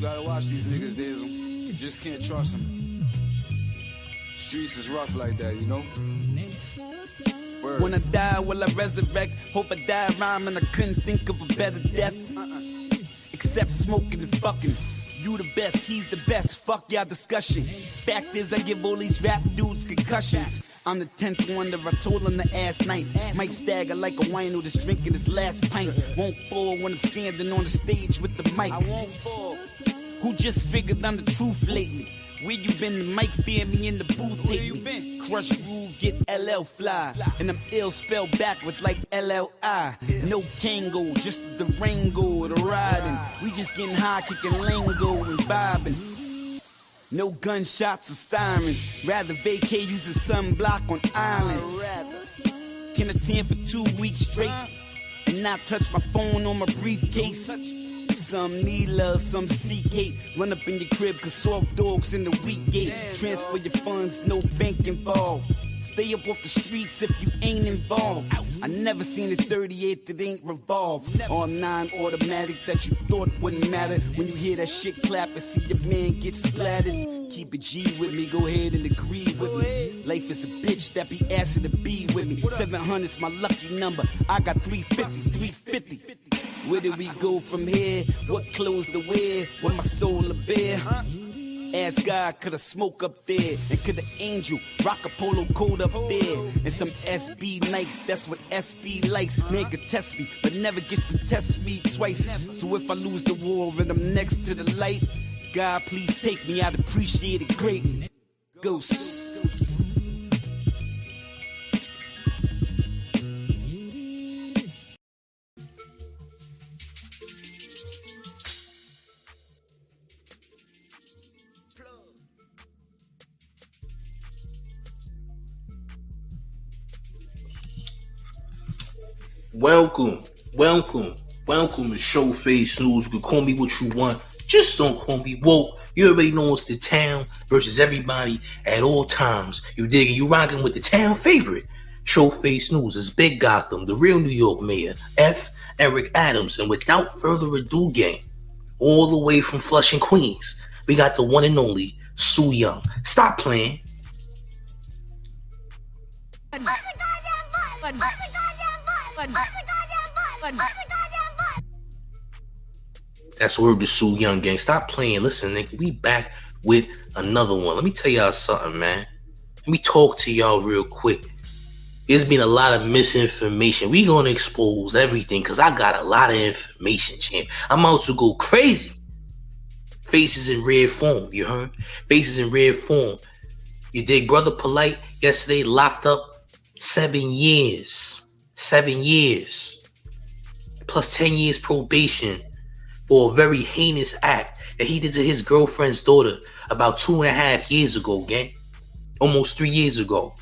You gotta watch these niggas, Diesel. You just can't trust them. Streets is rough like that, you know? Word. When I die, will I resurrect? Hope I die rhyming, I couldn't think of a better death. Except smoking and fucking. You the best, he's the best, fuck y'all discussion. Fact is, I give all these rap dudes concussions. I'm the 10th wonder, I told him to ask ninth. Might stagger like a wino that's drinking his last pint. Won't fall when I'm standing on the stage with the mic. I won't fall. Who just figured I'm the truth lately? Where you been? The mic fear me in the booth. Where you been? Crush groove, get LL fly. And I'm ill spelled backwards like LLI. No Kango, just the Durango, the riding. We just getting high, kicking lingo and vibing. No gunshots or sirens. Rather vacay using sunblock on islands. Can attend for 2 weeks straight and not touch my phone or my briefcase. Some need love, some seek hate. Run up in your crib, cause soft dogs in the weak gate. Transfer your funds, no bank involved. Stay up off the streets if you ain't involved. I never seen a 38 that ain't revolved. All 9 automatic that you thought wouldn't matter. When you hear that shit clap and see your man get splattered. Keep a G with me, go ahead and agree with me. Life is a bitch that be asking to be with me. 700's my lucky number, I got 350. Where do we go from here? What clothes to wear? With my soul to bear? Ask God, could I smoke up there? And could the angel rock a polo coat up there? And some SB Nikes, that's what SB likes. Man could test me, but never gets to test me twice. So if I lose the war and I'm next to the light, God, please take me, I'd appreciate it greatly. Ghost. Welcome to Showface News. You can call me what you want, just don't call me woke. You already know it's the town versus everybody at all times. You digging? You rocking with the town favorite. Showface News is Big Gotham, the real New York mayor, Eric Adams. And without further ado, gang, all the way from Flushing, Queens, we got the one and only Sue Young. Stop playing. Push the goddamn button. Push the goddamn button. Push the goddamn button. Push the goddamn button. That's word to Sue Young, gang. Stop playing. Listen, nigga, we back with another one. Let me tell y'all something, man. Let me talk to y'all real quick. There's been a lot of misinformation. We gonna expose everything because I got a lot of information, champ. I'm about to go crazy. Faces in red form, you heard? Faces in red form. You dig? Brother Polite yesterday locked up 7 years. 7 years. Plus 10 years probation for a very heinous act that he did to his girlfriend's daughter about 2.5 years ago, gang. Almost 3 years ago.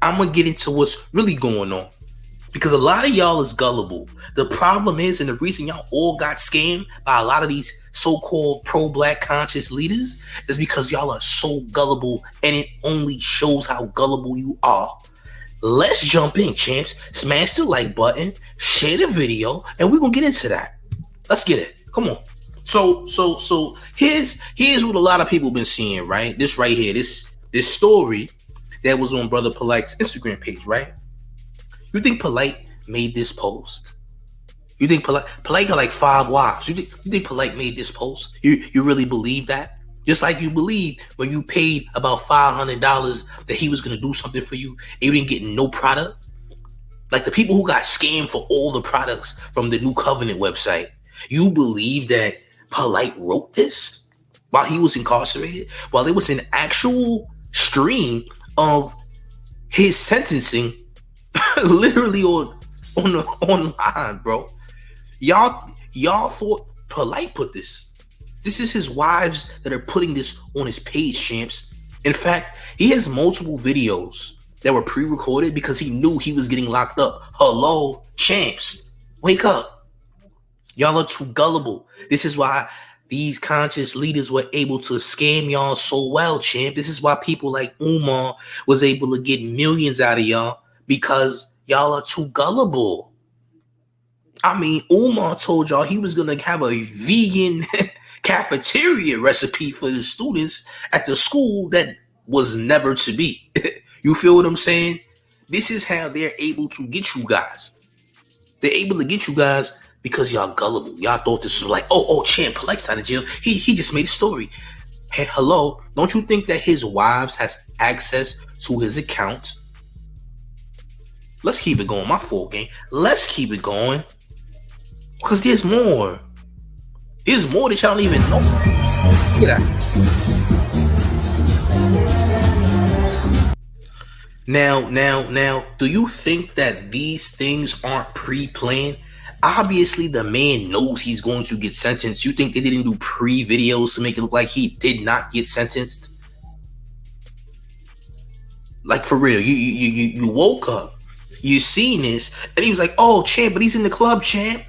I'm going to get into what's really going on. Because a lot of y'all is gullible. The problem is, and the reason y'all all got scammed by a lot of these so-called pro-black conscious leaders is because y'all are so gullible, and it only shows how gullible you are. Let's jump in, champs. Smash the like button, share the video, and we're going to get into that. Let's get it. Come on. So here's what a lot of people been seeing, right? This right here, this story that was on Brother Polite's Instagram page, right? You think Polite made this post? You think Polite got like 5 wives? You think Polite made this post? You really believe that? Just like you believed when you paid about $500 that he was gonna do something for you and you didn't get no product? Like the people who got scammed for all the products from the New Covenant website. You believe that Polite wrote this while he was incarcerated? While there was an actual stream of his sentencing literally online, bro. Y'all thought Polite put this. This is his wives that are putting this on his page, champs. In fact, he has multiple videos that were pre-recorded because he knew he was getting locked up. Hello, champs. Wake up. Y'all are too gullible. This is why these conscious leaders were able to scam y'all so well, champ. This is why people like Umar was able to get millions out of y'all, because y'all are too gullible. I mean, Umar told y'all he was going to have a vegan cafeteria recipe for the students at the school that was never to be. You feel what I'm saying? This is how they're able to get you guys. They're able to get you guys because y'all gullible. Y'all thought this was like, champ, Polight'S out of jail. He just made a story. Hey, hello, don't you think that his wives has access to his account? Let's keep it going. My fault, gang. Let's keep it going. Because there's more. There's more that y'all don't even know. Look at that. Now, do you think that these things aren't pre-planned? Obviously, the man knows he's going to get sentenced. You think they didn't do pre-videos to make it look like he did not get sentenced? Like, for real, you woke up, you seen this, and he was like, oh, champ, but he's in the club, champ.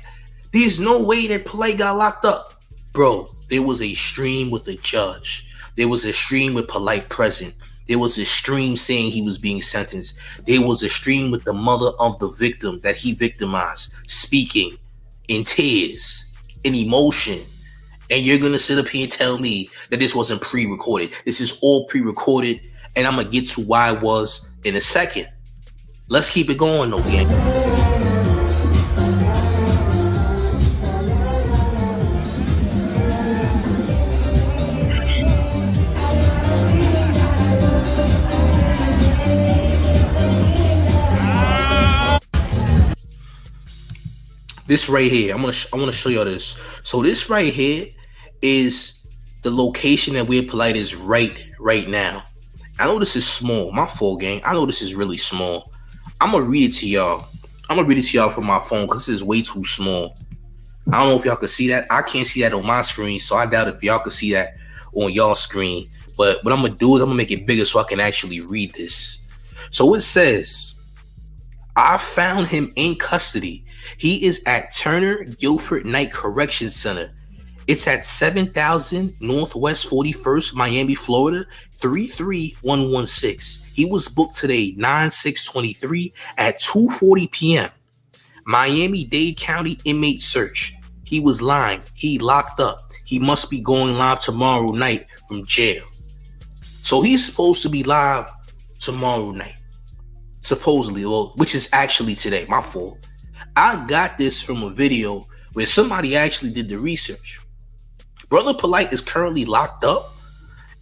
There's no way that Polite got locked up. Bro, there was a stream with the judge. There was a stream with Polite present. There was a stream saying he was being sentenced. There was a stream with the mother of the victim that he victimized, speaking in tears, in emotion. And you're going to sit up here and tell me that this wasn't pre-recorded. This is all pre-recorded, and I'm going to get to why it was in a second. Let's keep it going, though, gang. This right here, I want to show y'all this. So this right here is the location that where Polite is right now. I know this is small. My fault, gang. I know this is really small. I'm gonna read it to y'all. I'm gonna read it to y'all from my phone because this is way too small. I don't know if y'all can see that. I can't see that on my screen, so I doubt if y'all can see that on y'all screen. But what I'm gonna do is I'm gonna make it bigger so I can actually read this. So it says, I found him in custody. He is at Turner Guilford Night Correction Center. It's at 7000 Northwest 41st, Miami, Florida, 33116. He was booked today, 9/6/23 at 2:40 p.m. Miami-Dade County inmate search. He was lying. He locked up. He must be going live tomorrow night from jail. So he's supposed to be live tomorrow night. Supposedly, well, which is actually today. My fault. I got this from a video where somebody actually did the research. Brother Polite is currently locked up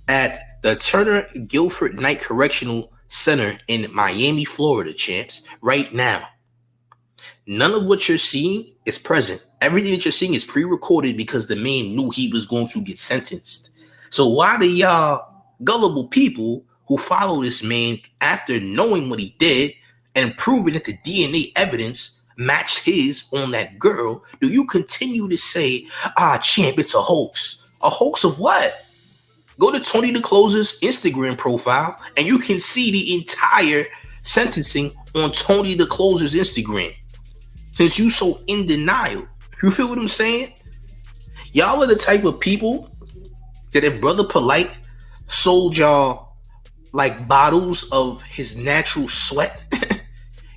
at the Turner Guilford Night Correctional Center in Miami, Florida, champs, right now. None of what you're seeing is present. Everything that you're seeing is pre-recorded because the man knew he was going to get sentenced. So why do y'all gullible people who follow this man after knowing what he did and proving that the DNA evidence matched his on that girl, do you continue to say, champ, it's a hoax? A hoax of what? Go to Tony the Closer's Instagram profile and you can see the entire sentencing on Tony the Closer's Instagram. Since you so in denial. You feel what I'm saying? Y'all are the type of people that if Brother Polite sold y'all like bottles of his natural sweat,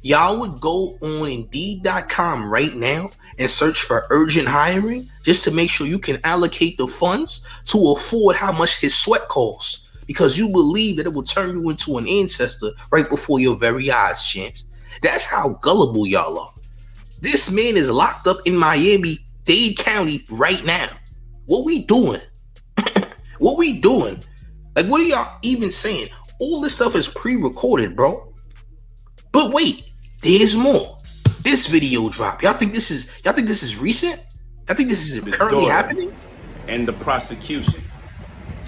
y'all would go on Indeed.com right now and search for urgent hiring just to make sure you can allocate the funds to afford how much his sweat costs because you believe that it will turn you into an ancestor right before your very eyes, champs. That's how gullible y'all are. This man is locked up in Miami-Dade County right now. What we doing? What we doing? Like, what are y'all even saying? All this stuff is pre-recorded, bro. But wait. There's more. This video drop. Y'all think this is recent? I think this is currently happening. And the prosecution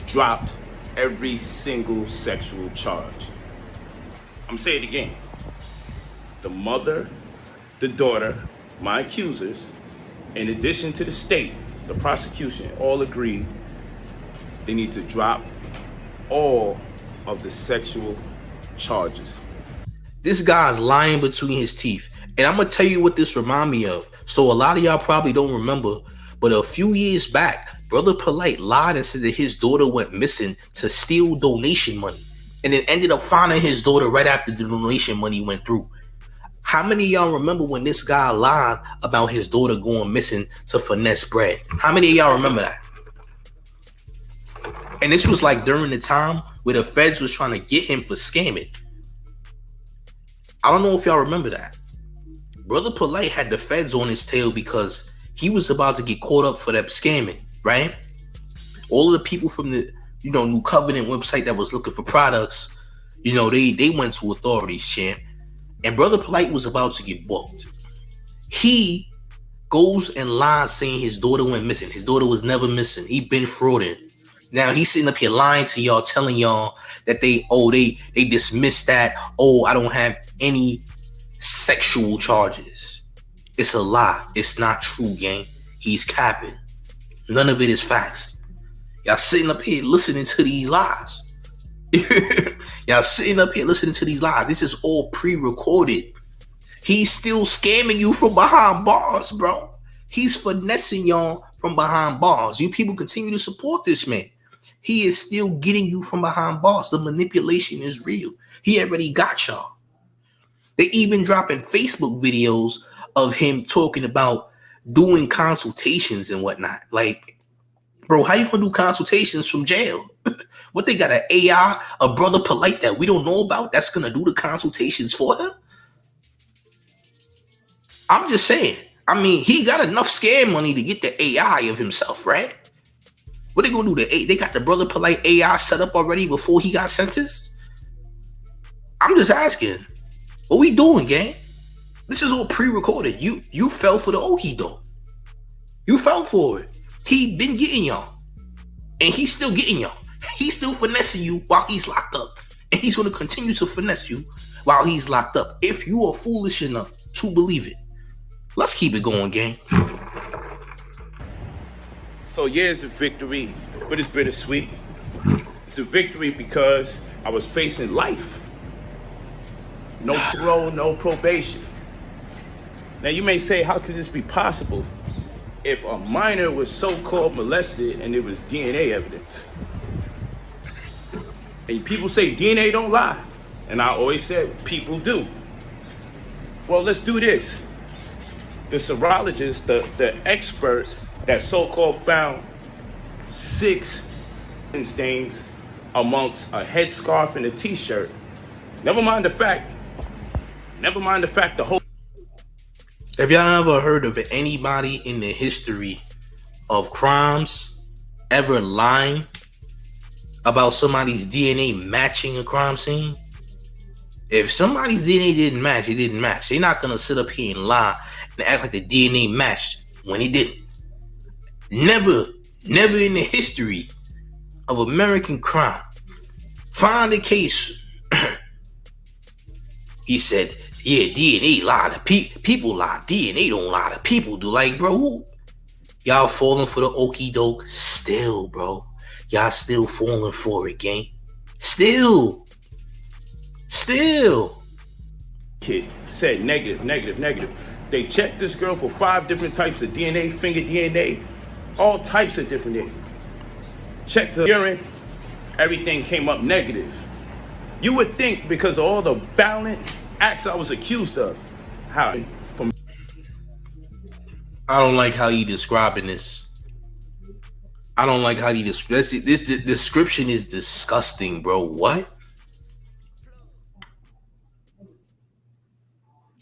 dropped every single sexual charge. I'm saying it again. The mother, the daughter, my accusers, in addition to the state, the prosecution, all agreed they need to drop all of the sexual charges. This guy's lying between his teeth. And I'm going to tell you what this remind me of. So a lot of y'all probably don't remember, but a few years back, Brother Polite lied and said that his daughter went missing to steal donation money and then ended up finding his daughter right after the donation money went through. How many of y'all remember when this guy lied about his daughter going missing to finesse bread? How many of y'all remember that? And this was like during the time where the feds was trying to get him for scamming. I don't know if y'all remember that. Brother Polite had the feds on his tail because he was about to get caught up for that scamming, right? All of the people from the, New Covenant website that was looking for products, they went to authorities, champ. And Brother Polite was about to get booked. He goes and lies saying his daughter went missing. His daughter was never missing. He been frauding. Now he's sitting up here lying to y'all, telling y'all that they dismissed that. Oh, I don't have any sexual charges. It's a lie. It's not true, gang. He's capping. None of it is facts. Y'all sitting up here listening to these lies. Y'all sitting up here listening to these lies. This is all pre-recorded. He's still scamming you from behind bars, bro. He's finessing y'all from behind bars. You people continue to support this man. He is still getting you from behind bars. The manipulation is real. He already got y'all. They even dropping Facebook videos of him talking about doing consultations and whatnot. Like, bro, how you gonna do consultations from jail? What, they got an AI, a Brother Polite that we don't know about that's gonna do the consultations for him? I'm just saying. I mean, he got enough scam money to get the AI of himself, right? What they gonna do? They got the Brother Polite AI set up already before he got sentenced? I'm just asking. What we doing, gang? This is all pre-recorded. You fell for the okie-doke. You fell for it. He been getting y'all. And he's still getting y'all. He's still finessing you while he's locked up. And he's going to continue to finesse you while he's locked up. If you are foolish enough to believe it. Let's keep it going, gang. So yeah, it's a victory, but it's bittersweet. It's a victory because I was facing life. No parole, no probation. Now you may say, how could this be possible if a minor was so-called molested and there was DNA evidence? And people say DNA don't lie. And I always said, people do. Well, let's do this. The serologist, the expert that so-called found 6 stains amongst a headscarf and a t-shirt. Never mind the fact the whole... Have y'all ever heard of anybody in the history of crimes ever lying about somebody's DNA matching a crime scene? If somebody's DNA didn't match, it didn't match. They're not going to sit up here and lie and act like the DNA matched when it didn't. Never in the history of American crime. Find a case. He said, yeah, DNA lie. People lie. DNA don't lie. The people do. Like, bro, y'all falling for the okie doke still, bro. Y'all still falling for it, gang. Still. Kid said negative. They checked this girl for 5 different types of DNA, finger DNA, all types of different DNA. Checked her urine, everything came up negative. You would think because of all the violent acts I was accused of. How? I don't like how you describing this. I don't like how you describe this. Description is disgusting, bro. What?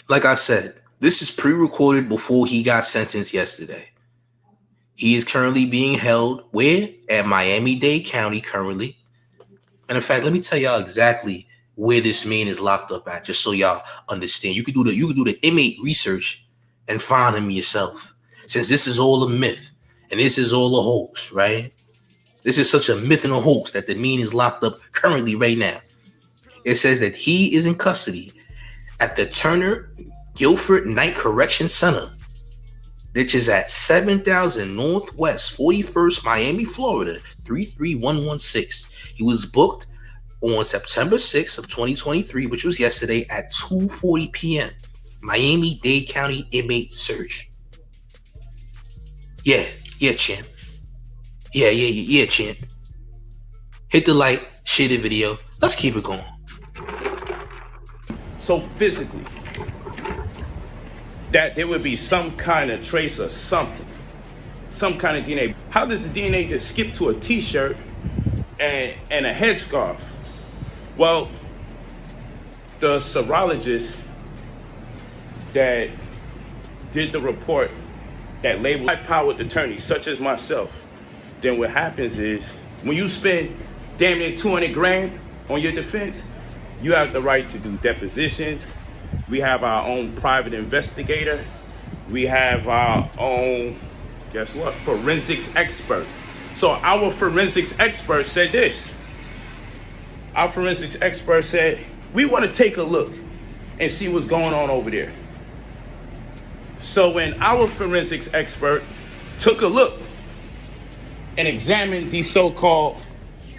Like I said, this is pre-recorded before he got sentenced yesterday. He is currently being held where? At Miami-Dade County currently. And in fact, let me tell y'all exactly where this man is locked up at, just so y'all understand. You can do the inmate research and find him yourself. Since this is all a myth and this is all a hoax, right? This is such a myth and a hoax that the man is locked up currently right now. It says that he is in custody at the Turner Guilford Night Correction Center, which is at 7000 Northwest 41st Miami, Florida, 33116. He was booked on September 6th of 2023, which was yesterday at 2:40 p.m. Miami-Dade County inmate search. Yeah, champ. Yeah, champ. Hit the like, share the video. Let's keep it going. So physically, that there would be some kind of trace or something, some kind of DNA. How does the DNA just skip to a t-shirt and a headscarf. Well, the serologist that did the report that labeled high-powered attorneys such as myself, then what happens is when you spend damn near 200 grand on your defense, you have the right to do depositions. We have our own private investigator. We have our own, guess what, forensics expert. So our forensics expert said this. Our forensics expert said, we want to take a look and see what's going on over there. So when our forensics expert took a look and examined these so-called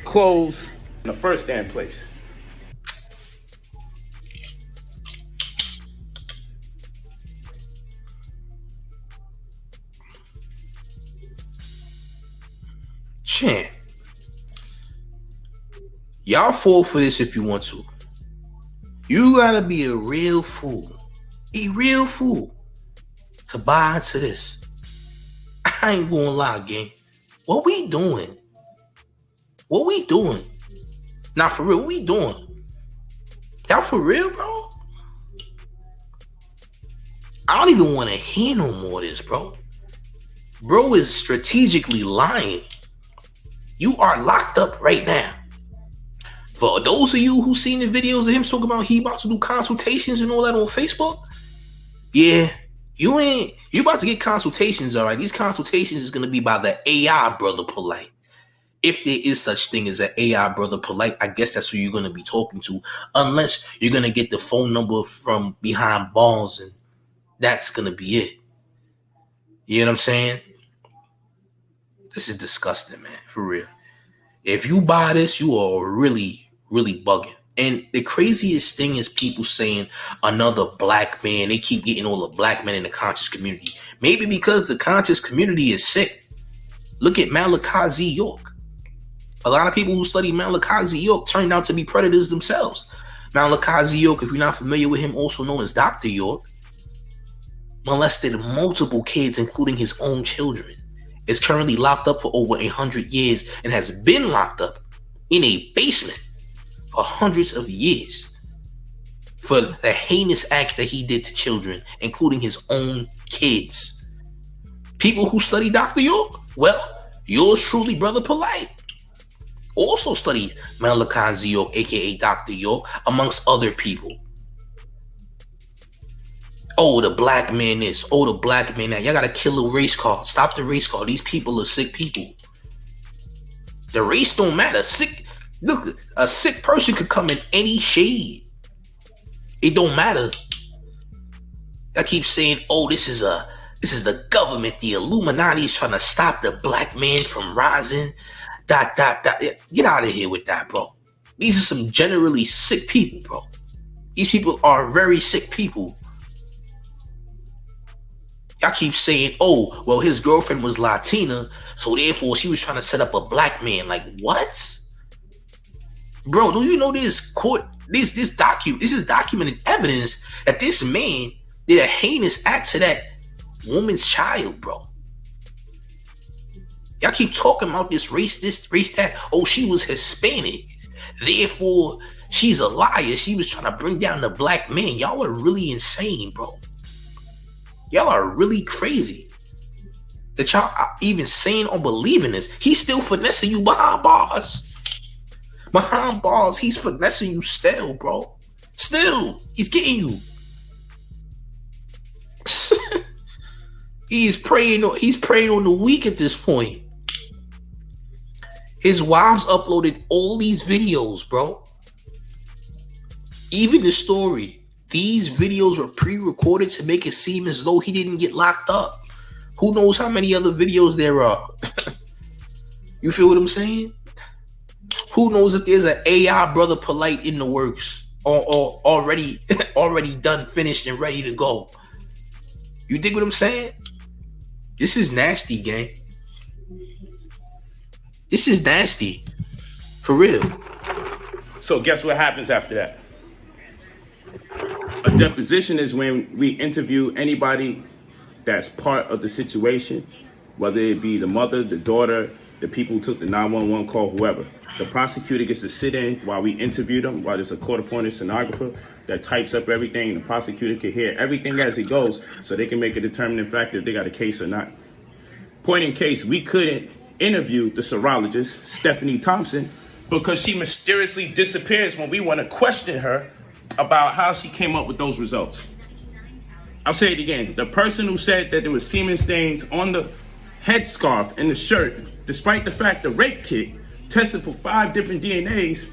clothes in the first damn place. Champ, y'all fall for this if you want to. You gotta be a real fool to buy into this. I ain't gonna lie, gang. What we doing? Now, for real, what we doing? Y'all for real, bro? I don't even want to hear no more of this, bro. Bro is strategically lying. You are locked up right now. For those of you who seen the videos of him talking about he about to do consultations and all that on Facebook, yeah, you about to get consultations, all right? These consultations is gonna be by the AI brother Polite. If there is such thing as an AI brother Polite, I guess that's who you're gonna be talking to, unless you're gonna get the phone number from behind bars, and that's gonna be it. You know what I'm saying? This is disgusting, man, for real. If you buy this, you are really, really bugging. And the craziest thing is people saying another black man. They keep getting all the black men in the conscious community. Maybe because the conscious community is sick. Look at Malachi Z. York. A lot of people who study Malachi Z. York turned out to be predators themselves. Malachi Z. York, if you're not familiar with him, also known as Dr. York, molested multiple kids, including his own children. Is currently locked up for over 100 years and has been locked up in a basement for hundreds of years for the heinous acts that he did to children, including his own kids. People who study Dr. York, well, yours truly, Brother Polite, also studied Malachi Z. York, aka Dr. York, amongst other people. Oh, the black man this. Oh, the black man that. Y'all gotta kill the race car. Stop the race car. These people are sick people. The race don't matter. Look, a sick person could come in any shade. It don't matter. I keep saying, oh, this is the government. The Illuminati is trying to stop the black man from rising. ... Get out of here with that, bro. These are some generally sick people, bro. These people are very sick people. Y'all keep saying, oh, well, his girlfriend was Latina, so therefore she was trying to set up a black man. Like, what? Bro, do you know this is documented evidence that this man did a heinous act to that woman's child, bro. Y'all keep talking about this race, that. Oh, she was Hispanic. Therefore, she's a liar. She was trying to bring down the black man. Y'all are really insane, bro. Y'all are really crazy that y'all are even saying or believing this. He's still finessing you behind bars. Behind bars, he's finessing you still, bro. Still, he's getting you. He's preying on the weak at this point. His wives uploaded all these videos, bro. Even the story. These videos were pre-recorded to make it seem as though he didn't get locked up. Who knows how many other videos there are? You feel what I'm saying? Who knows if there's an AI brother Polite in the works or already done, finished, and ready to go? You dig what I'm saying? This is nasty, gang. This is nasty. For real. So guess what happens after that? A deposition is when we interview anybody that's part of the situation, whether it be the mother, the daughter, the people who took the 911 call, whoever. The prosecutor gets to sit in while we interview them, while there's a court-appointed stenographer that types up everything. The prosecutor can hear everything as it goes so they can make a determining factor if they got a case or not. Point in case, we couldn't interview the serologist, Stephanie Thompson, because she mysteriously disappears when we want to question her about how she came up with those results. I'll say it again. The person who said that there was semen stains on the headscarf and the shirt, despite the fact the rape kit tested for 5 different DNAs,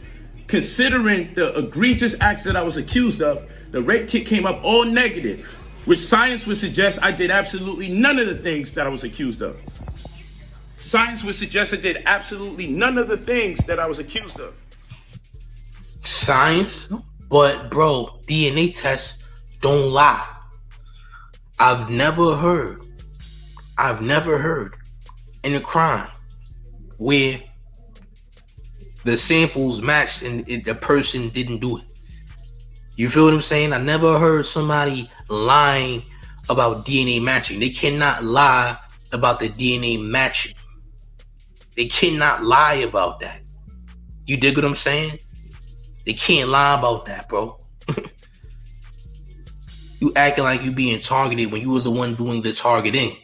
considering the egregious acts that I was accused of, the rape kit came up all negative, which science would suggest I did absolutely none of the things that I was accused of. Science would suggest I did absolutely none of the things that I was accused of. Science? But, bro, DNA tests don't lie. I've never heard in a crime where the samples matched and the person didn't do it. You feel what I'm saying? I never heard somebody lying about DNA matching. They cannot lie about the DNA matching. They cannot lie about that. You dig what I'm saying? They can't lie about that, bro. You acting like you being targeted when you were the one doing the targeting.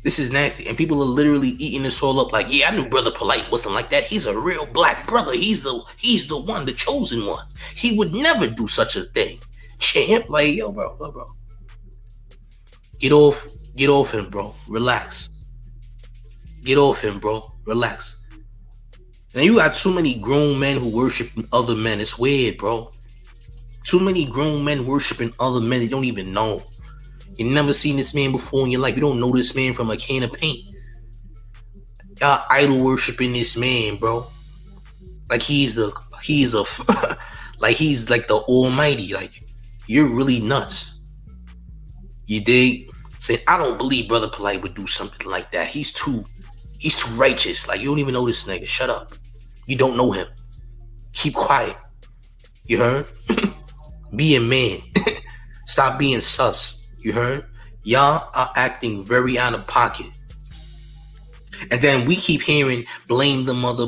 This is nasty. And people are literally eating this all up like, yeah, I knew Brother Polite wasn't like that. He's a real black brother. He's the one, the chosen one. He would never do such a thing. Champ, like, yo, bro. Get off him, bro. Relax. Get off him, bro. Relax. Now you got too many grown men who worship other men. It's weird, bro. Too many grown men worshiping other men they don't even know. You never seen this man before in your life. You don't know this man from a can of paint. Y'all idol worshiping this man, bro. Like he's like he's like the almighty. Like, you're really nuts. You dig? Say, I don't believe Brother Polite would do something like that. He's too righteous. Like, you don't even know this nigga. Shut up. You don't know him. Keep quiet. You heard? Be a man. Stop being sus. You heard? Y'all are acting very out of pocket. And then we keep hearing, blame the mother.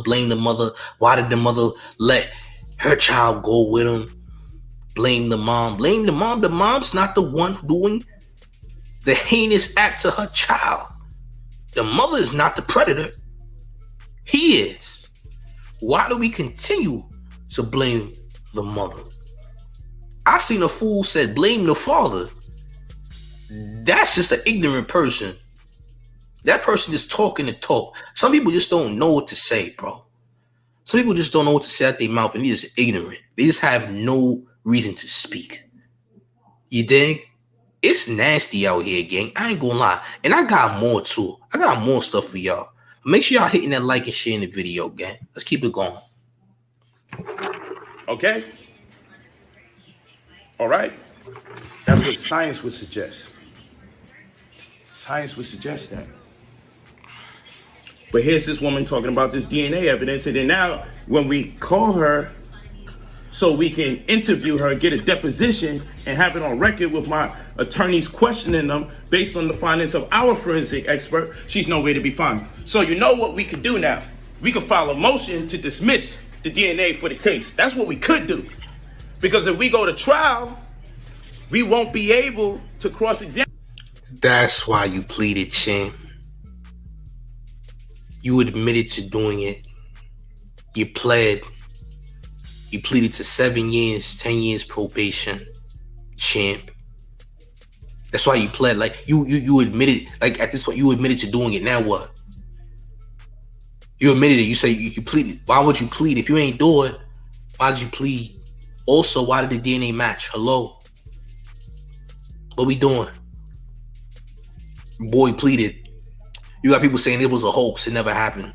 Why did the mother let her child go with him? Blame the mom. The mom's not the one doing the heinous act to her child. The mother is not the predator. He is. Why do we continue to blame the mother? I seen a fool said blame the father. That's just an ignorant person. That person just talking the talk. Some people just don't know what to say, bro. Some people just don't know what to say out their mouth, and they're just ignorant. They just have no reason to speak. You dig? It's nasty out here, gang. I ain't gonna lie. And I got more too. I got more stuff for y'all. Make sure y'all hitting that like and sharing the video, gang. Let's keep it going. Okay? All right? That's what science would suggest. Science would suggest that. But here's this woman talking about this DNA evidence, and then now when we call her so we can interview her, get a deposition, and have it on record with my attorneys questioning them based on the findings of our forensic expert, she's nowhere to be found. So you know what we could do now? We could file a motion to dismiss the DNA for the case. That's what we could do. Because if we go to trial, we won't be able to cross-examine. That's why you pleaded, champ. You admitted to doing it. You pleaded to 7 years, 10 years probation, champ. That's why you pled. Like you admitted. Like at this point, you admitted to doing it. Now what? You admitted it. You say you pleaded. Why would you plead if you ain't do it? Why did you plead? Also, why did the DNA match? Hello. What we doing? Boy pleaded. You got people saying it was a hoax. It never happened.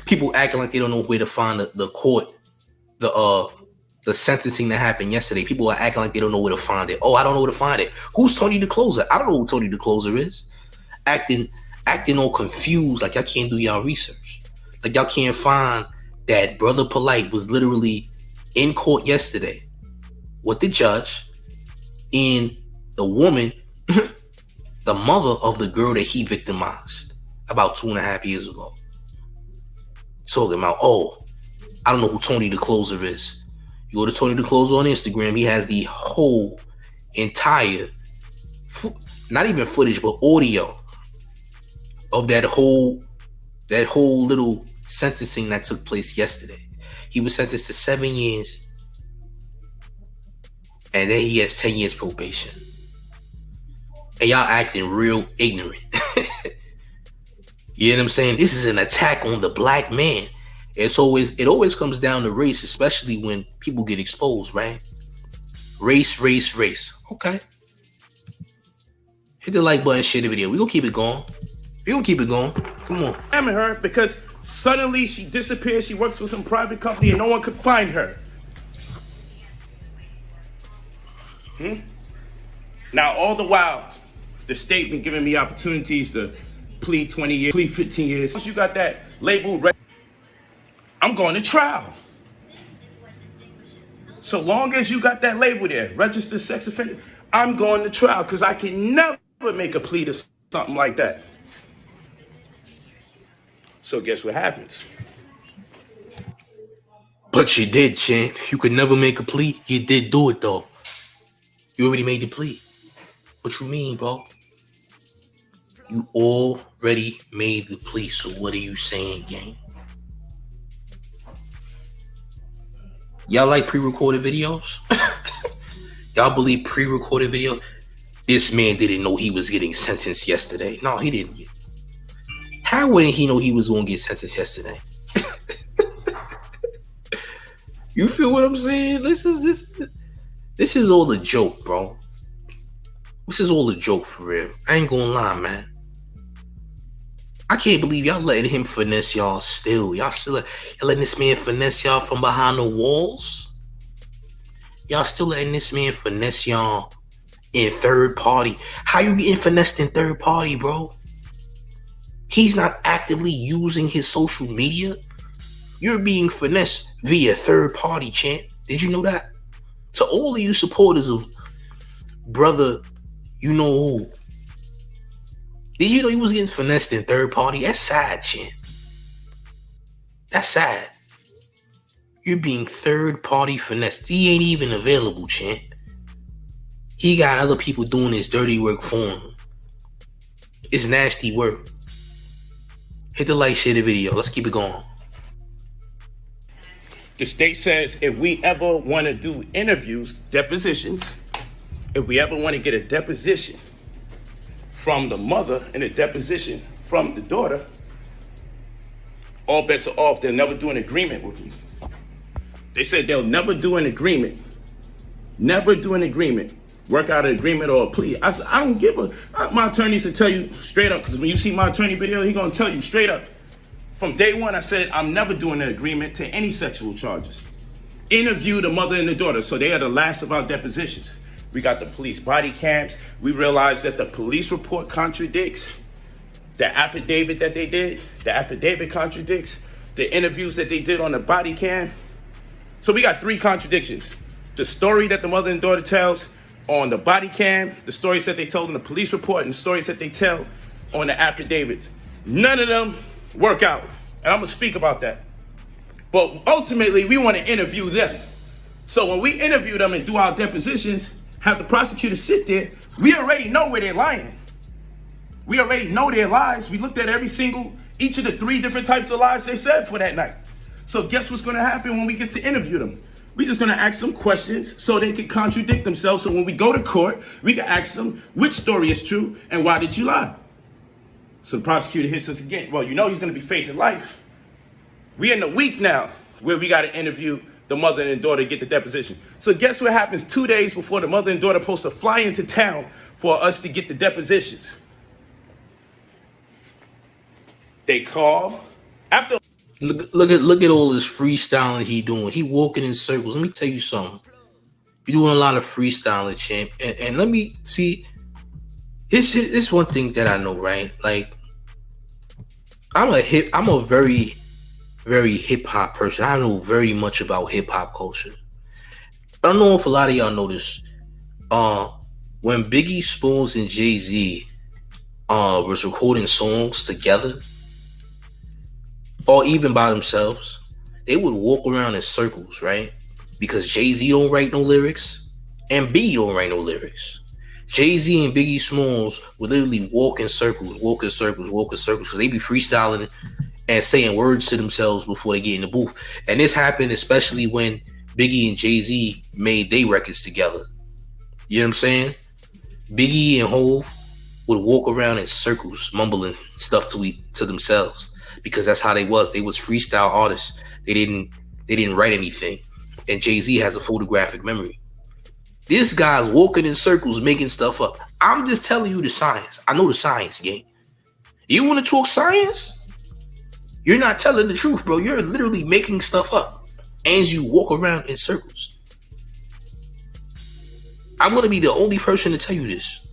People acting like they don't know where to find the court, the sentencing that happened yesterday. People are acting like they don't know where to find it. Oh, I don't know where to find it. Who's Tony the Closer? I don't know who Tony the Closer is. Acting all confused, like y'all can't do y'all research. Like y'all can't find that Brother Polite was literally in court yesterday with the judge and the woman, the mother of the girl that he victimized. about 2.5 years ago. Talking about, oh, I don't know who Tony the Closer is. You go to Tony the Closer on Instagram, he has the whole entire, not even footage, but audio of that whole little sentencing that took place yesterday. He was sentenced to 7 years, and then he has 10 years probation. And y'all acting real ignorant. You know what I'm saying? This is an attack on the black man. It always comes down to race, especially when people get exposed, right? Race. Okay. Hit the like button, share the video. We're gonna keep it going. Come on. I'm her because suddenly she disappeared. She works with some private company and no one could find her. Now, all the while, the state been giving me opportunities to plead 20 years, plead 15 years. Once you got that label, I'm going to trial. So long as you got that label there, registered sex offender, I'm going to trial because I can never make a plea to something like that. So guess what happens? But you did, champ. You could never make a plea. You did do it, though. You already made the plea. What you mean, bro? You already made the plea, so what are you saying, gang? Y'all like pre-recorded videos? Y'all believe pre-recorded videos? This man didn't know he was getting sentenced yesterday. No, he didn't. How wouldn't he know he was going to get sentenced yesterday? You feel what I'm saying? This is all a joke, bro. This is all a joke for real. I ain't gonna lie, man. I can't believe y'all letting him finesse y'all still. Y'all letting this man finesse y'all from behind the walls? Y'all still letting this man finesse y'all in third party? How you getting finessed in third party, bro? He's not actively using his social media. You're being finessed via third party, champ. Did you know that? To all of you supporters of brother, you know who. Did you know he was getting finessed in third party? That's sad, champ. That's sad. You're being third party finessed. He ain't even available, champ. He got other people doing his dirty work for him. It's nasty work. Hit the like, share the video. Let's keep it going. The state says if we ever want to do interviews, depositions, if we ever want to get a deposition from the mother and a deposition from the daughter, all bets are off. They'll never do an agreement with me. They said they'll never do an agreement. Never do an agreement. Work out an agreement or a plea. I said, I don't give a... My attorneys will tell you straight up, because when you see my attorney video, he's going to tell you straight up. From day one, I said, I'm never doing an agreement to any sexual charges. Interview the mother and the daughter, so they are the last of our depositions. We got the police body cams. We realized that the police report contradicts the affidavit that they did. The affidavit contradicts the interviews that they did on the body cam. So we got 3 contradictions. The story that the mother and daughter tells on the body cam, the stories that they told in the police report, and the stories that they tell on the affidavits. None of them work out. And I'm going to speak about that. But ultimately, we want to interview them. So when we interview them and do our depositions, have the prosecutor sit there, we already know where they're lying. We already know their lies. We looked at each of the 3 different types of lies they said for that night. So guess what's going to happen when we get to interview them? We're just going to ask them questions so they can contradict themselves. So when we go to court, we can ask them which story is true and why did you lie? So the prosecutor hits us again. Well, you know he's going to be facing life. We're in the week now where we got to interview the mother and daughter, get the deposition. So guess what happens 2 days before the mother and daughter are supposed to fly into town for us to get the depositions? They call. After Look at all this freestyling he doing. He walking in circles. Let me tell you something. You're doing a lot of freestyling, champ. And let me see. This one thing that I know, right? Like, I'm a very, very hip hop person. I know very much about hip hop culture. I don't know if a lot of y'all know this. When Biggie Smalls and Jay-Z was recording songs together, or even by themselves, they would walk around in circles, right? Because Jay-Z don't write no lyrics, and Biggie don't write no lyrics. Jay-Z and Biggie Smalls would literally walk in circles, because they be freestyling and saying words to themselves before they get in the booth. And this happened especially when Biggie and Jay-Z made their records together. You know what I'm saying? Biggie and Hov would walk around in circles, mumbling stuff to themselves, because that's how they was. They was freestyle artists. They didn't write anything. And Jay-Z has a photographic memory. This guy's walking in circles, making stuff up. I'm just telling you the science. I know the science, gang. You want to talk science? You're not telling the truth, bro. You're literally making stuff up as you walk around in circles. I'm going to be the only person to tell you this.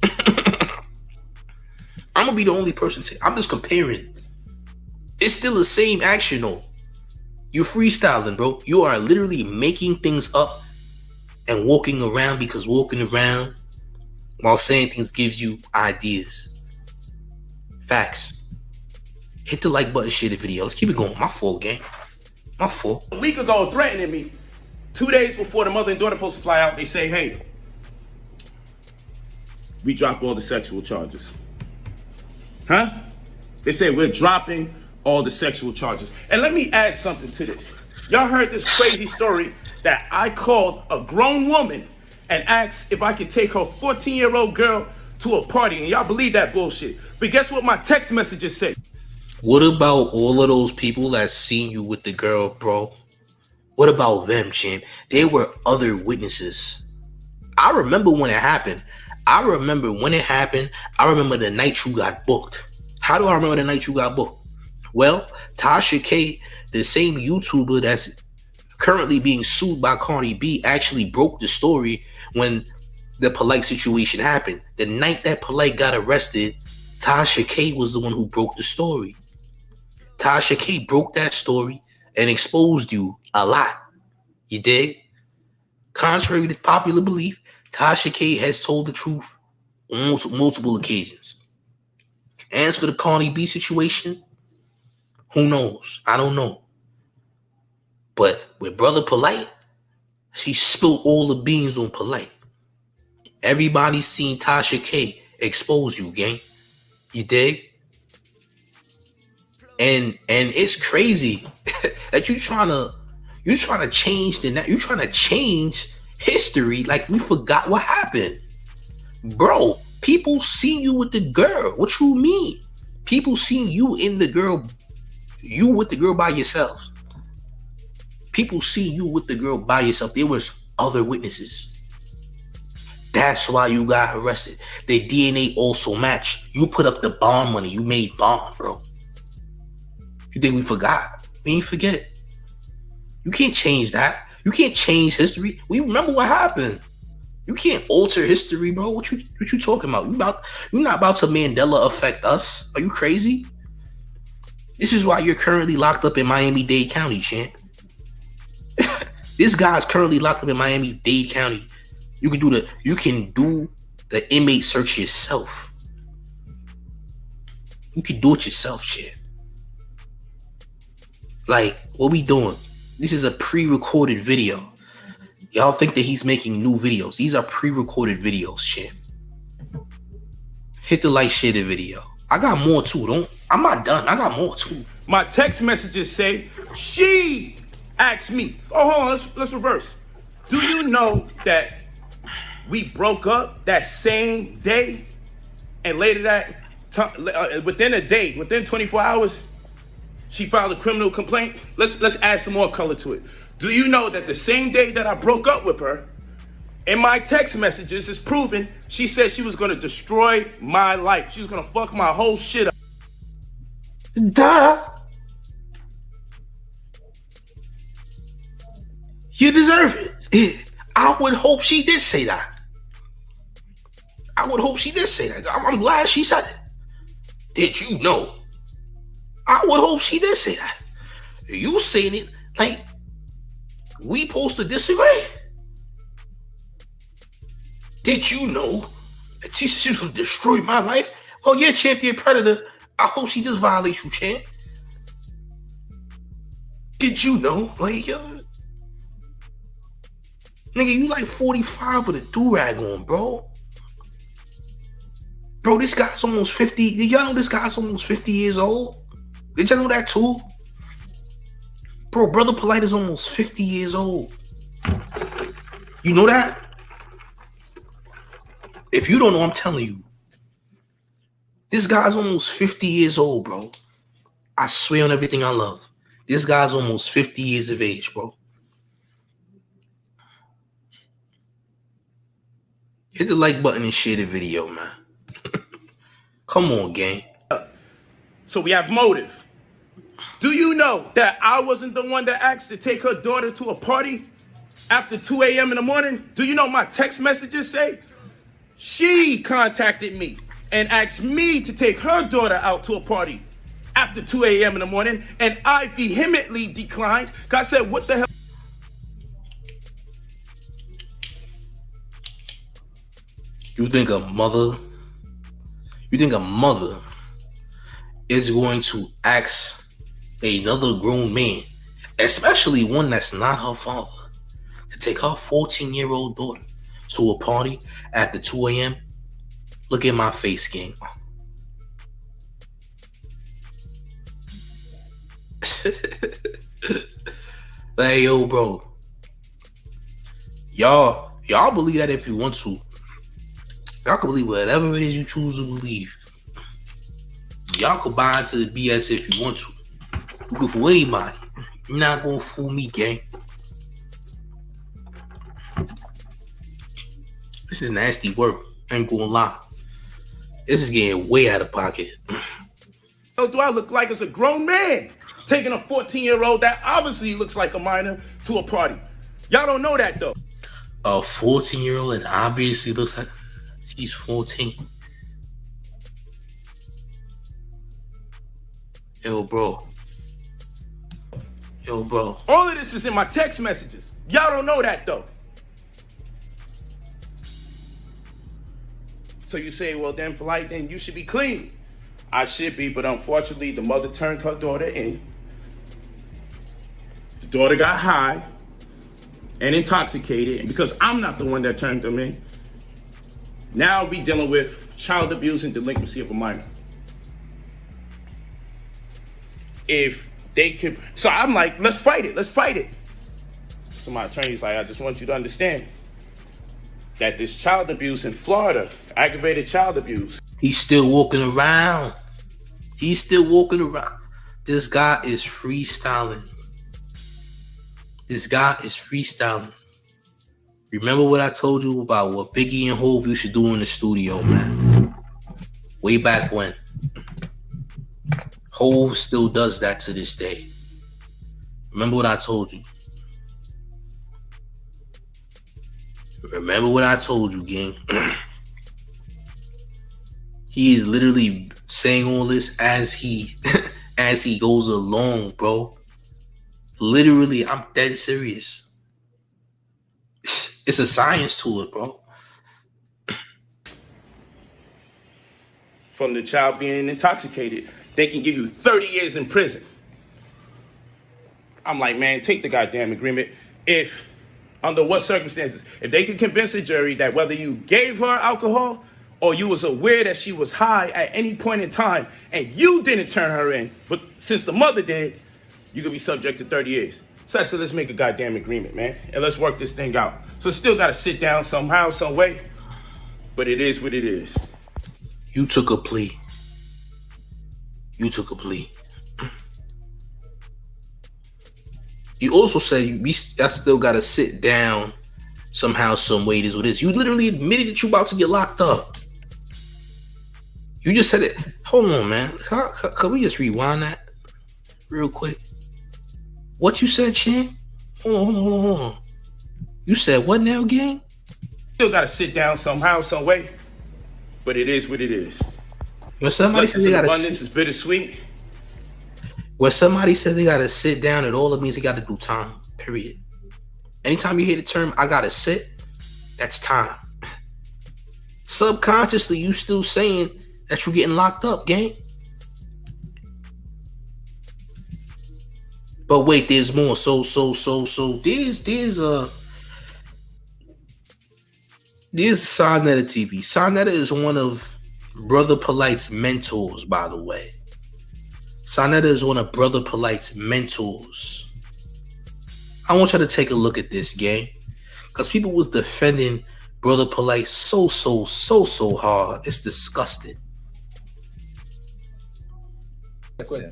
I'm going to be the only person to. I'm just comparing. It's still the same action, though. You're freestyling, bro. You are literally making things up and walking around, because walking around while saying things gives you ideas. Facts. Hit the like button, share the video. Let's keep it going. My fault, gang. My fault. A week ago, threatening me. 2 days before the mother and daughter supposed to fly out, they say, hey, we dropped all the sexual charges. Huh? They say we're dropping all the sexual charges. And let me add something to this. Y'all heard this crazy story that I called a grown woman and asked if I could take her 14-year-old girl to a party. And y'all believe that bullshit. But guess what my text messages say? What about all of those people that seen you with the girl, bro? What about them, champ? There were other witnesses. I remember when it happened. I remember the night you got booked. How do I remember the night you got booked? Well, Tasha K, the same YouTuber that's currently being sued by Cardi B, actually broke the story when the Polite situation happened. The night that Polite got arrested, Tasha K was the one who broke the story. Tasha K broke that story and exposed you a lot. You dig? Contrary to popular belief, Tasha K has told the truth on multiple occasions. As for the Cardi B situation, who knows? I don't know. But with Brother Polite, she spilled all the beans on Polite. Everybody's seen Tasha K expose you, gang. You dig? And it's crazy that you're trying to change history like we forgot what happened. Bro, people see you with the girl. What you mean? People see you with the girl by yourself. People see you with the girl by yourself. There was other witnesses. That's why you got arrested. The DNA also matched. You put up the bond money. You made bond, bro. You think we forgot? We ain't forget. You can't change that. You can't change history. We remember what happened. You can't alter history, bro. What you talking about? You're not about to Mandela affect us. Are you crazy? This is why you're currently locked up in Miami-Dade County, champ. This guy's currently locked up in Miami-Dade County. You can do the inmate search yourself. You can do it yourself, champ. Like, what we doing? This is a pre-recorded video. Y'all think that he's making new videos. These are pre-recorded videos, champ. Hit the like, share the video. I got more too. I'm not done. I got more too. My text messages say, she asked me. Oh, hold on. Let's reverse. Do you know that we broke up that same day? And later that, within a day, within 24 hours, she filed a criminal complaint. Let's add some more color to it. Do you know that the same day that I broke up with her, in my text messages is proven, she said she was going to destroy my life. She was going to fuck my whole shit up. Duh. You deserve it. I would hope she did say that. I'm glad she said it. Did you know? I would hope she did say that. You saying it like we supposed to disagree? Did you know that she said she was going to destroy my life? Oh yeah, champion predator. I hope she just violates you, champ. Did you know? Like, yo, nigga, you like 45 with a do-rag on, bro. Bro, this guy's almost 50. Did y'all know this guy's almost 50 years old? Did y'all know that too? Bro, Brother Polite is almost 50 years old. You know that? If you don't know, I'm telling you. This guy's almost 50 years old, bro. I swear on everything I love. This guy's almost 50 years of age, bro. Hit the like button and share the video, man. Come on, gang. So we have motive. Do you know that I wasn't the one that asked to take her daughter to a party after 2 a.m. in the morning? Do you know my text messages say? She contacted me and asked me to take her daughter out to a party after 2 a.m. in the morning, and I vehemently declined. I said, what the hell? You think a mother is going to ask another grown man, especially one that's not her father, to take her 14-year-old daughter to a party after 2 a.m.? Look at my face, gang. Hey, yo, bro. Y'all believe that if you want to. Y'all can believe whatever it is you choose to believe. Y'all can buy into the BS if you want to. You can fool anybody. You're not gonna fool me, gang. This is nasty work. I ain't gonna lie. This is getting way out of pocket. What do I look like as a grown man taking a 14-year-old that obviously looks like a minor to a party? Y'all don't know that, though. A 14-year-old and obviously looks like she's 14. Yo, bro. All of this is in my text messages. Y'all don't know that, though. So you say, well, then, Polite, then you should be clean. I should be, but unfortunately, the mother turned her daughter in. The daughter got high and intoxicated, and because I'm not the one that turned them in, now we dealing with child abuse and delinquency of a minor. If they could, so I'm like, let's fight it. So my attorney's like, I just want you to understand that this child abuse in Florida, aggravated child abuse. He's still walking around. This guy is freestyling. Remember what I told you about what Biggie and Hove used to do in the studio, man? Way back when. Hove still does that to this day. Remember what I told you. Gang. He is literally saying all this as he goes along, bro. Literally, I'm dead serious. It's a science to it, bro. From the child being intoxicated, they can give you 30 years in prison. I'm like, man, take the goddamn agreement. If, under what circumstances, if they could convince a jury that whether you gave her alcohol or you was aware that she was high at any point in time and you didn't turn her in, but since the mother did, you could be subject to 30 years. So I said, let's make a goddamn agreement, man, and let's work this thing out. So still got to sit down somehow, some way, but it is what it is. You took a plea. You also said I still got to sit down somehow, some way. It is what it is. You literally admitted that you about to get locked up. You just said it. Hold on, man. Can we just rewind that real quick? What you said, Chan? Hold on. You said what now, gang? Still got to sit down somehow, some way, but it is what it is. When somebody says they got to abundance is bittersweet. When somebody says they got to sit down, it all it means they got to do time. Period. Anytime you hear the term "I got to sit," that's time. Subconsciously, you still saying that you getting locked up, gang. But wait, there's more. So there's Sarnetta TV. Sarnetta is one of Brother Polight'S mentors, by the way. Sarnetta is one of Brother Polight'S mentors. I want y'all to take a look at this, gang. Because people was defending Brother Polight so hard. It's disgusting.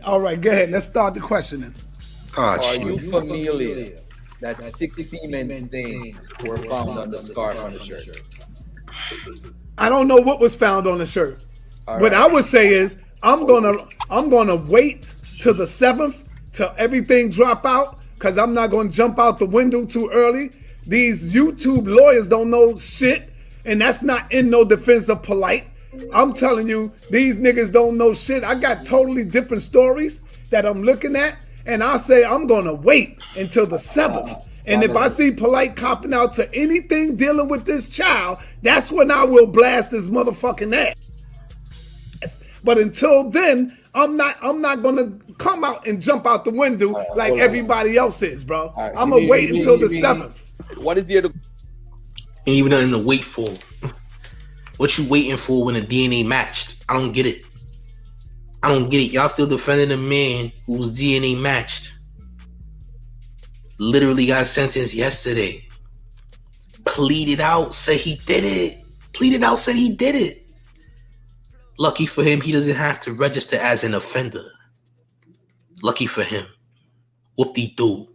All right, go ahead. Let's start the questioning. Are you familiar that 6 semen stains were found on the scarf on the shirt? I don't know what was found on the shirt. All what right. I would say is I'm gonna wait till the 7th till everything drop out, because I'm not gonna jump out the window too early. These YouTube lawyers don't know shit, and that's not in no defense of Polight. I'm telling you, these niggas don't know shit. I got totally different stories that I'm looking at, and I say I'm gonna wait until the 7th. And if I see Polight copping out to anything dealing with this child, that's when I will blast his motherfucking ass. But until then, I'm not gonna come out and jump out the window like everybody else is, bro. I'm gonna wait until the 7th. What is there to... Ain't even nothing to wait for. What you waiting for when the DNA matched? I don't get it. I don't get it. Y'all still defending a man who was DNA matched. Literally got sentenced yesterday. Pleaded out, said he did it. Pleaded out, said he did it. Lucky for him, he doesn't have to register as an offender. Lucky for him. Whoop-de-doo.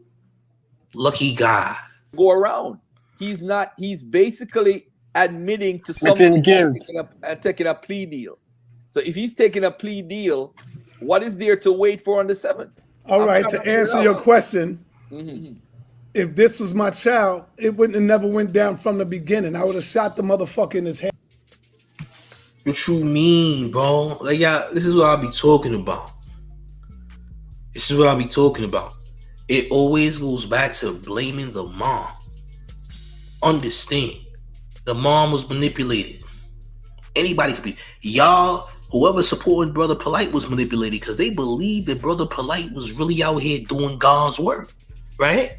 Lucky guy. go around. He's basically admitting to something and taking a plea deal. So if he's taking a plea deal, what is there to wait for on the 7th? All right, to answer your question, if this was my child, it wouldn't have never went down from the beginning. I would have shot the motherfucker in his head. What you mean, bro? Like, yeah, this is what I'll be talking about. This is what I'll be talking about. It always goes back to blaming the mom. Understand, the mom was manipulated. Anybody could be. Y'all, whoever supported Brother Polight was manipulated because they believed that Brother Polight was really out here doing God's work, right?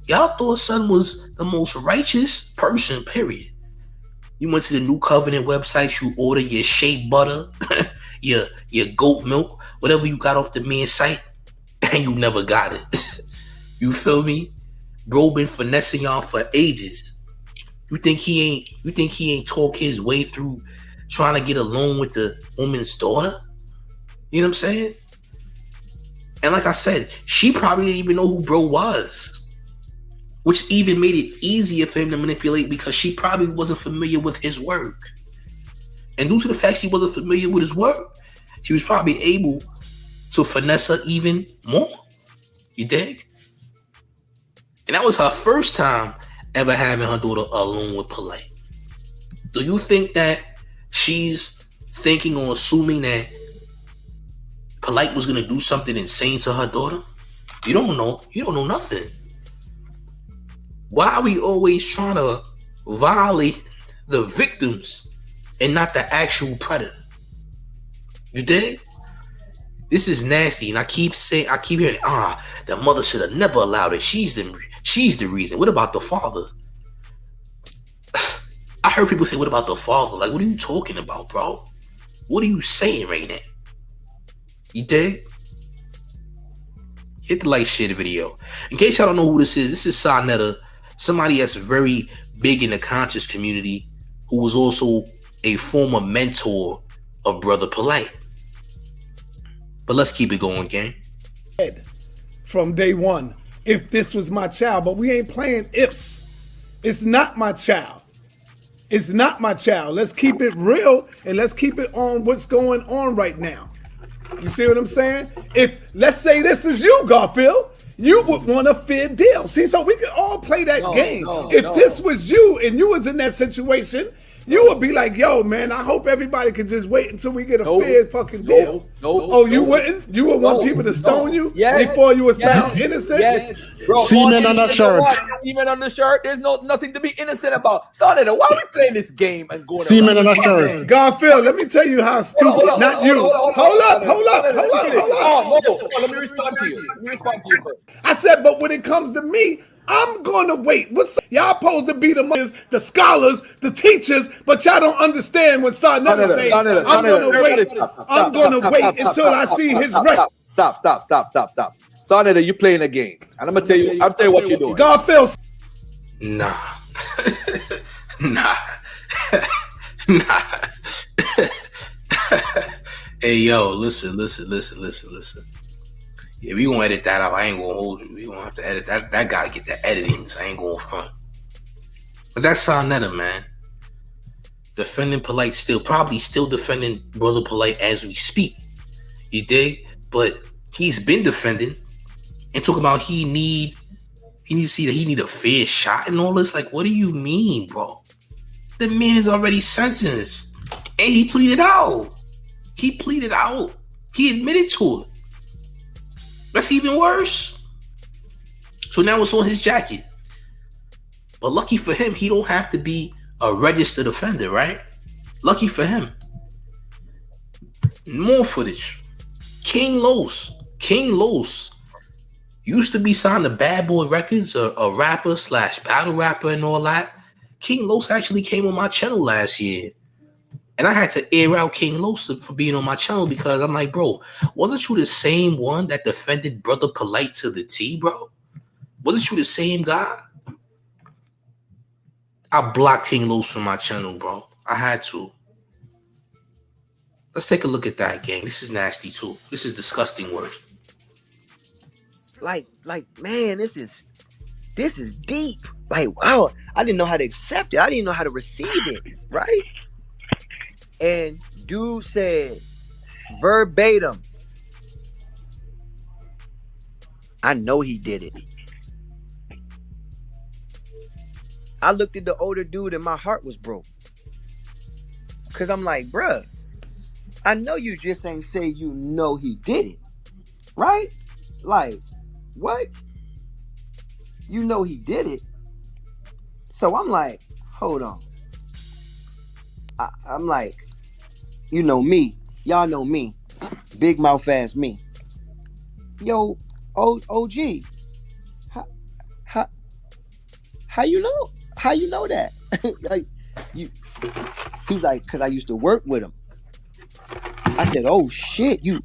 Y'all thought son was the most righteous person, period. You went to the New Covenant website, you order your shea butter, your goat milk, whatever you got off the man's site, and you never got it. You feel me? Bro been finessing y'all for ages. You think he ain't talk his way through trying to get a loan with the woman's daughter? You know what I'm saying? And like I said, she probably didn't even know who bro was, which even made it easier for him to manipulate because she probably wasn't familiar with his work. And due to the fact she wasn't familiar with his work, she was probably able to finesse her even more. You dig? And that was her first time ever having her daughter alone with Polight. Do you think that she's thinking or assuming that Polight was going to do something insane to her daughter? You don't know. You don't know nothing. Why are we always trying to violate the victims and not the actual predator? You dig? This is nasty, and I keep hearing, the mother should have never allowed it. She's the reason. What about the father? I heard people say, what about the father? Like, what are you talking about, bro? What are you saying right now? You dig? Hit the like, share the video. In case y'all don't know who this is Sarnetta, somebody that's very big in the conscious community who was also a former mentor of Brother Polight. But let's keep it going, gang. From day one, if this was my child, but we ain't playing ifs. It's not my child. It's not my child. Let's keep it real and let's keep it on what's going on right now. You see what I'm saying? If, let's say this is you, Garfield, you would want a fair deal. See, so we could all play that game. If this was you and you was in that situation, you would be like, yo, man, I hope everybody can just wait until we get a fair fucking deal. You wouldn't? You would want people to stone you before you was found innocent? Bro, Semen on the shirt. Semen on the shirt. There's nothing to be innocent about. Son, why are we playing this game and going Semen on the shirt. Garfield, let me tell you how stupid. Not you. Hold up. Oh, no. Let me respond to you. First. I said, but when it comes to me, I'm gonna wait. Y'all supposed to be the scholars, the teachers, but y'all don't understand when Sarnetta say, I'm gonna wait until I see his right. Stop. Sarnetta, you playing a game. And I'll tell you what you're doing. Garfield. Nah. Hey, yo, listen. Yeah, we gonna edit that out. I ain't gonna hold you. We gonna have to edit that. That gotta get the editing, so I ain't going front. But that's Sarnetta, man. Defending Polite probably still defending Brother Polite as we speak. You dig? But he's been defending and talking about he needs to see that he need a fair shot and all this. Like, what do you mean, bro? The man is already sentenced. And he pleaded out. He admitted to it. That's even worse. So now it's on his jacket. But lucky for him, he don't have to be a registered offender, right? Lucky for him. More footage. King Los used to be signed to Bad Boy Records, a rapper / battle rapper and all that. King Los actually came on my channel last year. And I had to air out King Los for being on my channel because I'm like, bro, wasn't you the same one that defended Brother Polite to the T, bro? Wasn't you the same guy? I blocked King Los from my channel, bro. I had to. Let's take a look at that, gang. This is nasty, too. This is disgusting work. Like, man, this is deep. Like, wow, I didn't know how to accept it. I didn't know how to receive it, right? And dude said verbatim, I know he did it. I looked at the older dude and my heart was broke. Cause I'm like, bruh, I know you just ain't say you know he did it. Right? Like, what? You know he did it. So I'm like, hold on. I'm like, you know me. Y'all know me. Big mouth ass me. Yo, OG. How you know? How you know that? Like, he's like, cause I used to work with him. I said, oh shit, you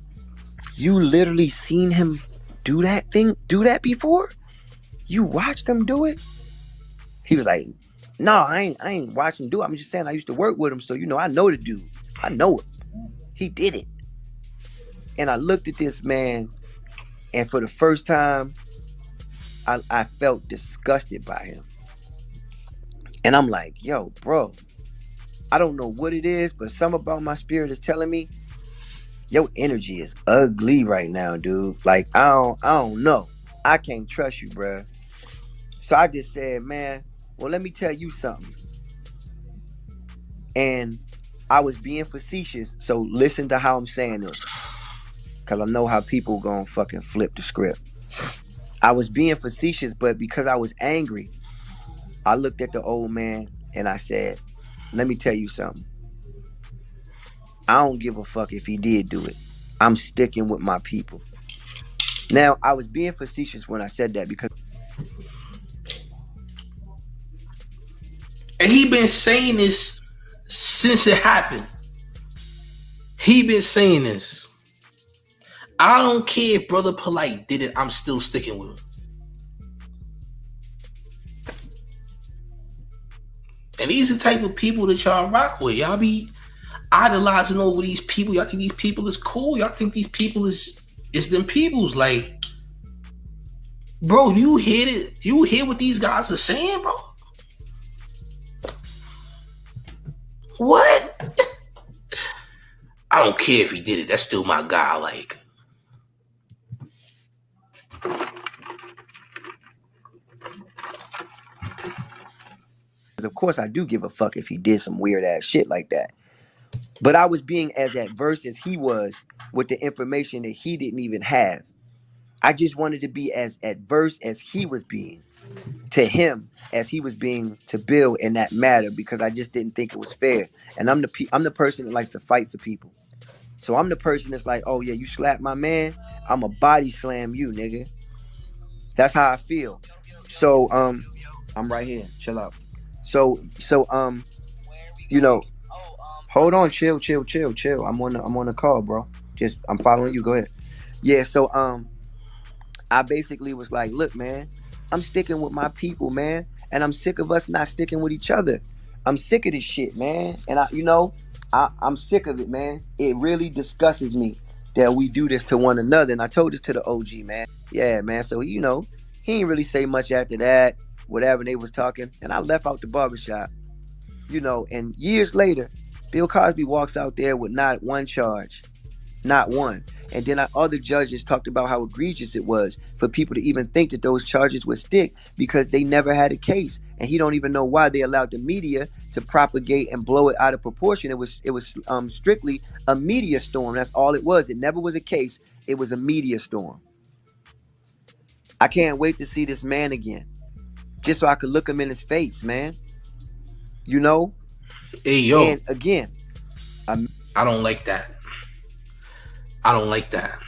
literally seen him do that before? You watched him do it? He was like, no, I ain't watched him do it. I'm just saying I used to work with him, so I know the dude. I know it. He did it. And I looked at this man, and for the first time, I felt disgusted by him. And I'm like, yo, bro, I don't know what it is, but something about my spirit is telling me your energy is ugly right now, dude. Like, I don't know. I can't trust you, bro. So I just said, man, well, let me tell you something. And I was being facetious, so listen to how I'm saying this. Because I know how people gonna fucking flip the script. I was being facetious, but because I was angry, I looked at the old man and I said, let me tell you something. I don't give a fuck if he did do it. I'm sticking with my people. Now, I was being facetious when I said that because... And he been saying this since it happened. He been saying this. I don't care if Brother Polite did it. I'm still sticking with him. And these are the type of people that y'all rock with. Y'all be idolizing over these people. Y'all think these people is cool. Y'all think these people is them peoples. Like, bro, you hear it? You hear what these guys are saying, bro? What? I don't care if he did it. That's still my guy. Like, of course I do give a fuck if he did some weird ass shit like that. But I was being as adverse as he was with the information that he didn't even have. I just wanted to be as adverse as he was being to him as he was being to Bill in that matter, because I just didn't think it was fair. And I'm the person that likes to fight for people. So I'm the person that's like, oh yeah, you slap my man, I'm a body slam you, nigga. That's how I feel. So I'm right here. Chill out. So you know, hold on, chill. I'm on the call, bro. I'm following you. Go ahead. Yeah, so I basically was like, look, man, I'm sticking with my people, man, and I'm sick of us not sticking with each other. I'm sick of this shit, man. And I'm sick of it, man. It really disgusts me that we do this to one another. And I told this to the OG, man. Yeah, man. So, he ain't really say much after that, whatever they was talking. And I left out the barbershop, and years later, Bill Cosby walks out there with not one charge. Not one. And then other judges talked about how egregious it was for people to even think that those charges would stick because they never had a case. And he don't even know why they allowed the media to propagate and blow it out of proportion. It was strictly a media storm. That's all it was. It never was a case. It was a media storm. I can't wait to see this man again, just so I could look him in his face, man. Hey, yo. And again, I don't like that. I don't like that.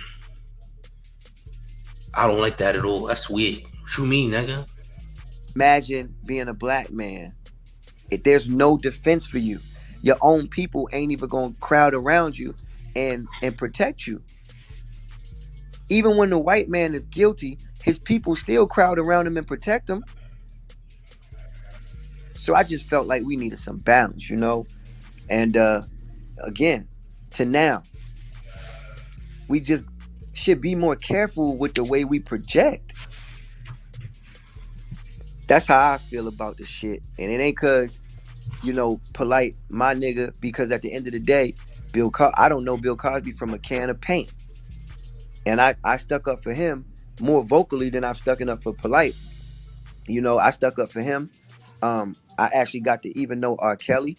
I don't like that at all. That's weird. What you mean, nigga? Imagine being a black man. If there's no defense for you, your own people ain't even gonna crowd around you and protect you. Even when the white man is guilty, his people still crowd around him and protect him. So I just felt like we needed some balance, And again, to now, we just should be more careful with the way we project. That's how I feel about this shit. And it ain't cause, Polite, my nigga, because at the end of the day, I don't know Bill Cosby from a can of paint. And I stuck up for him more vocally than I've stuck up for Polite. I stuck up for him. I actually got to even know R. Kelly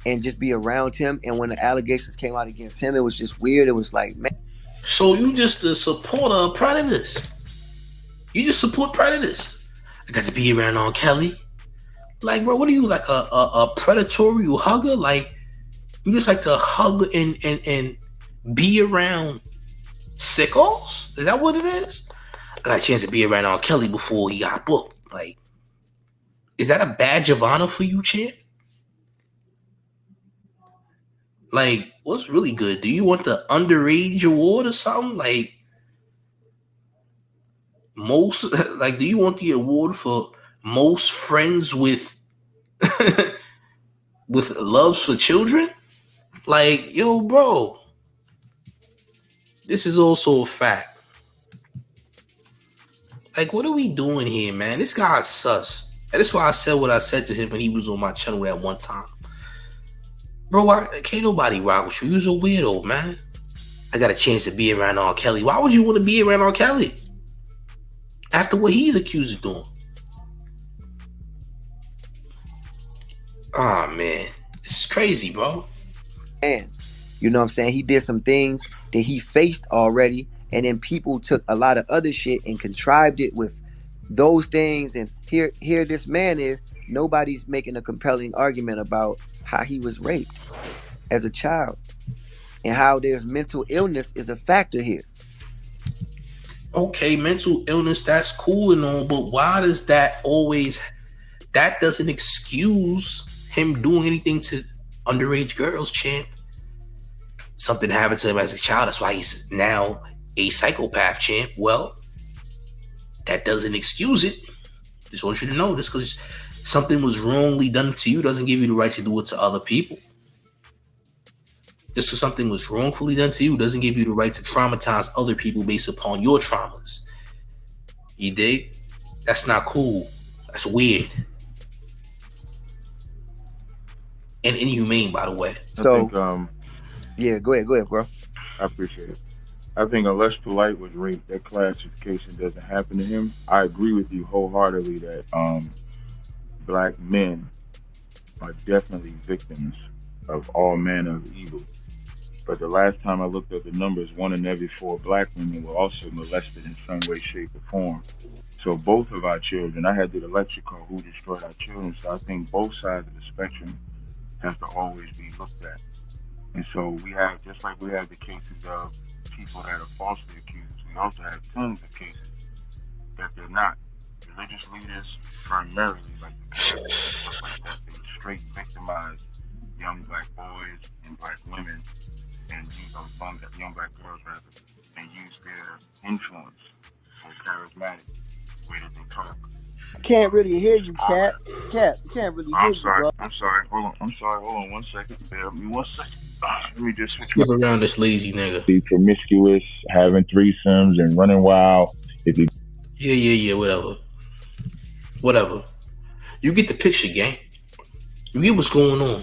and just be around him. And when the allegations came out against him, it was just weird. It was like, man. So you just a supporter of Predators. You just support Predators. I got to be around R. Kelly. Like, bro, what are you, like a predatory hugger? Like, you just like to hug and be around sickos? Is that what it is? I got a chance to be around R. Kelly before he got booked. Like, is that a badge of honor for you, champ? Like, what's really good? Do you want the underage award or something? Like, do you want the award for most friends with with loves for children? Like, yo, bro, this is also a fact. Like, what are we doing here, man? This guy's sus. And that's why I said what I said to him when he was on my channel at one time. Bro, can't nobody rock with you. You're a weirdo, man. I got a chance to be around R. Kelly. Why would you want to be around R. Kelly? After what he's accused of doing. Oh, man. This is crazy, bro. Man, you know what I'm saying? He did some things that he faced already, and then people took a lot of other shit and contrived it with those things. And here this man is. Nobody's making a compelling argument about how he was raped as a child and how there's mental illness is a factor here. Okay, mental illness, that's cool and all, but why does that doesn't excuse him doing anything to underage girls, champ? Something happened to him as a child. That's why he's now a psychopath, champ. Well, that doesn't excuse it. Just want you to know, just because something was wrongly done to you doesn't give you the right to do it to other people. Just because something was wrongfully done to you doesn't give you the right to traumatize other people based upon your traumas. You dig? That's not cool. That's weird. And inhumane, by the way. So, yeah, go ahead, bro. I appreciate it. I think unless Polite was raped, that classification doesn't happen to him. I agree with you wholeheartedly that black men are definitely victims of all manner of evil. But the last time I looked at the numbers, 1 in every 4 black women were also molested in some way, shape, or form. So both of our children, I had the lecture called Who Destroyed Our Children, so I think both sides of the spectrum have to always be looked at. And so we have, just like we have the cases of people that are falsely accused, we also have tons of cases that they're not. Religious leaders, primarily, like the stuff like that, they straight victimize young black boys and black women, and young black girls rather, and use their influence for charismatic way that they talk. Can't really hear you, Cap. Cap, can't really hear you, bro. I'm sorry. Hold on 1 second. Bear with me 1 second. Let me just skip around this lazy nigga. Be promiscuous, having threesomes, and running wild. Yeah. Whatever. You get the picture, gang. You get what's going on.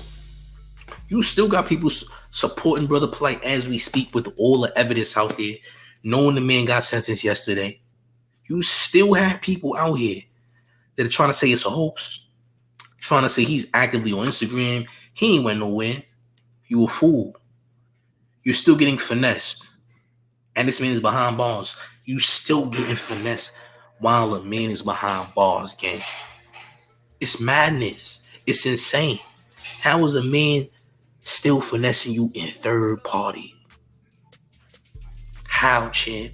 You still got people supporting Brother Polite as we speak with all the evidence out there, knowing the man got sentenced yesterday. You still have people out here that are trying to say it's a hoax, trying to say he's actively on Instagram. He ain't went nowhere. You a fool. You're still getting finessed. And this man is behind bars. You still getting finessed while the man is behind bars, gang. It's madness. It's insane. How is a man still finessing you in third party? How, champ?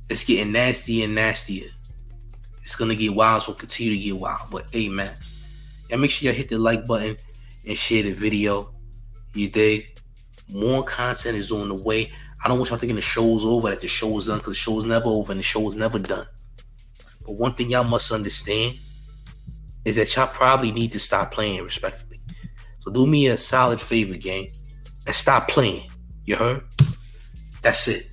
It's getting nastier and nastier. It's gonna get wild, so continue to get wild. But hey, man, y'all make sure y'all hit the like button and share the video. You dig? More content is on the way. I don't want y'all thinking the show's over, that the show's done, because the show's never over and the show's never done. But one thing y'all must understand is that y'all probably need to stop playing respectfully. So do me a solid favor, gang, and stop playing. You heard? That's it.